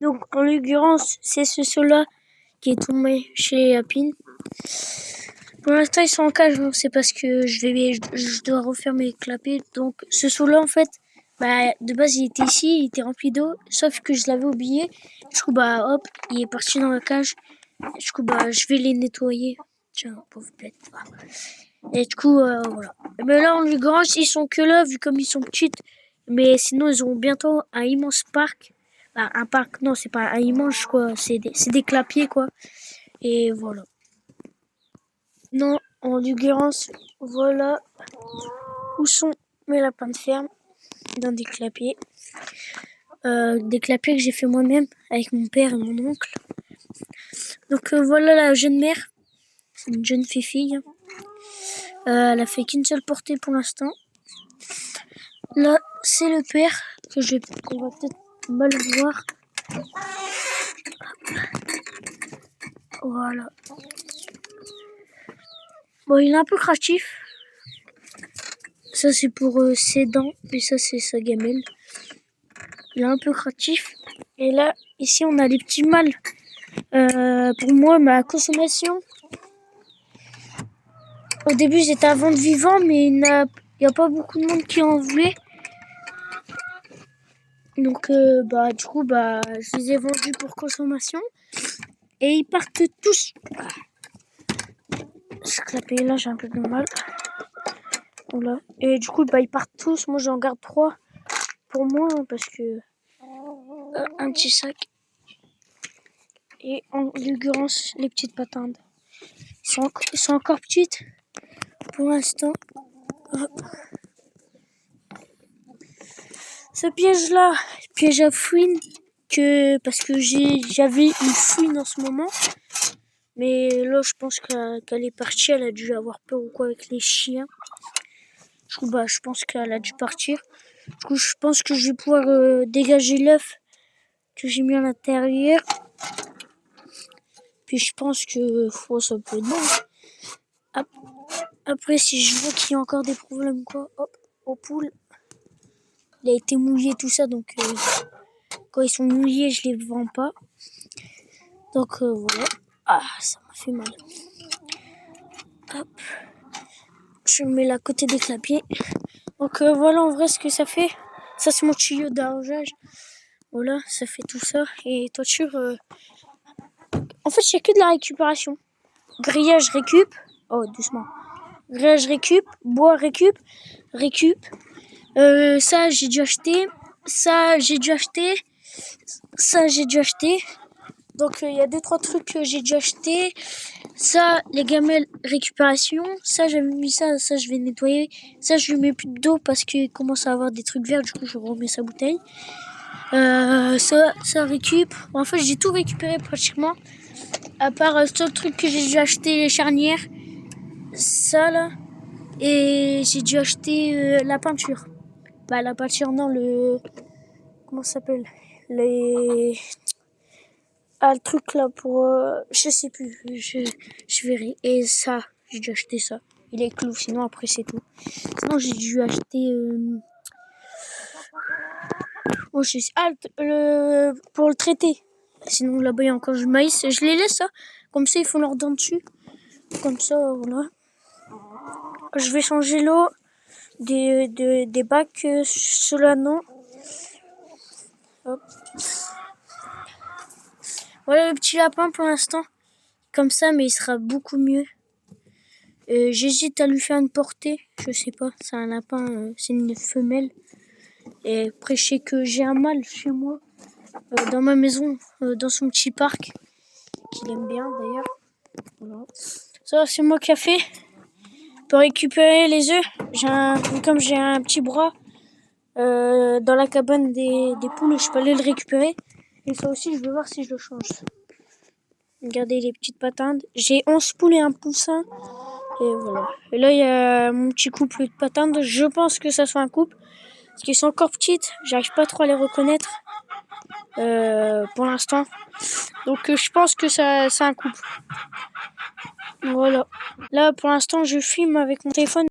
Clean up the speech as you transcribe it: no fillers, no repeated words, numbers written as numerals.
Donc en l'occurrence, c'est ce saut-là qui est tombé chez Apine. Pour l'instant, ils sont en cage, donc c'est parce que je dois refaire mes clapets. Donc ce saut-là, en fait, de base, il était ici, il était rempli d'eau, sauf que je l'avais oublié. Du coup, hop, il est parti dans la cage. Du coup, je vais les nettoyer. Tiens, pauvre bête. Et du coup, voilà. Mais là, en l'occurrence, ils sont que là, vu comme ils sont petites. Mais sinon, ils auront bientôt un immense parc. Un parc, non, c'est pas un immense, quoi. C'est des clapiers, quoi. Et voilà. Non, en l'occurrence, voilà où sont mes lapins de ferme. Dans des clapiers. Des clapiers que j'ai fait moi-même avec mon père et mon oncle. Donc voilà la jeune mère. C'est une jeune fille. Elle a fait qu'une seule portée pour l'instant. Là, c'est le père qu'on va peut-être mal voir. Voilà. Bon, il est un peu cratif. Ça, c'est pour ses dents. Et ça, c'est sa gamelle. Il est un peu cratif. Et là, ici, on a les petits mâles. Pour moi, ma consommation. Au début, j'étais à vendre vivant, mais il n'y a pas beaucoup de monde qui en voulait. Donc, du coup, je les ai vendus pour consommation. Et ils partent tous. Ce clapet là, j'ai un peu de mal. Voilà. Et du coup, ils partent tous. Moi, j'en garde 3 pour moi, parce que un petit sac. Et en l'occurrence, les petites patanes. Ils sont encore petites pour l'instant. Ce piège-là, piège à fouine, parce que j'avais une fouine en ce moment. Mais là, je pense qu'elle est partie. Elle a dû avoir peur ou quoi avec les chiens. Du coup, je pense qu'elle a dû partir. Du coup, je pense que je vais pouvoir dégager l'œuf que j'ai mis à l'intérieur. Puis je pense que ça peut être bon. Après, si je vois qu'il y a encore des problèmes, hop, aux poules. Il a été mouillé, tout ça, donc quand ils sont mouillés, je les vends pas. Donc voilà. Ah, ça m'a fait mal. Hop. Je mets à côté des clapiers. Donc voilà en vrai ce que ça fait. Ça, c'est mon tuyau d'arrosage. Voilà, ça fait tout ça. Et toiture, en fait, il n'y a que de la récupération. Grillage récup. Oh, doucement. Grillage récup. Bois récup. Ça, j'ai dû acheter. Ça, j'ai dû acheter. Ça, j'ai dû acheter. Donc, il y a 2-3 trucs que j'ai dû acheter. Ça, les gamelles récupération. Ça, j'avais mis ça. Ça, je vais nettoyer. Ça, je lui mets plus d'eau parce qu'il commence à avoir des trucs verts. Du coup, je remets sa bouteille. Ça récup. En fait, j'ai tout récupéré pratiquement. À part le seul truc que j'ai dû acheter, les charnières. Ça, là. Et j'ai dû acheter la peinture. La peinture, non, comment ça s'appelle? Le truc là pour... je sais plus, je verrai. Et ça, j'ai dû acheter ça. Il est clou, sinon après c'est tout. Sinon j'ai dû acheter... pour le traiter. Sinon là-bas il y a encore du maïs. Je les laisse ça. Comme ça ils font leurs dents dessus. Comme ça, voilà. Je vais changer l'eau des bacs. Cela non. Hop. Voilà le petit lapin pour l'instant. Comme ça, mais il sera beaucoup mieux. J'hésite à lui faire une portée. Je sais pas, c'est un lapin, c'est une femelle. Et après, je sais que j'ai un mâle chez moi, dans ma maison, dans son petit parc, qu'il aime bien d'ailleurs. Voilà. Ça, c'est moi qui a fait. Pour récupérer les œufs, comme j'ai un petit bras dans la cabane des poules, je peux aller le récupérer. Et ça aussi, je vais voir si je le change. Regardez les petites patanes. J'ai 11 poules et un poussin. Et voilà. Et là, il y a mon petit couple de patanes. Je pense que ça soit un couple. Parce qu'ils sont encore petites. J'arrive pas trop à les reconnaître. Pour l'instant. Donc, je pense que c'est un couple. Voilà. Là, pour l'instant, je filme avec mon téléphone.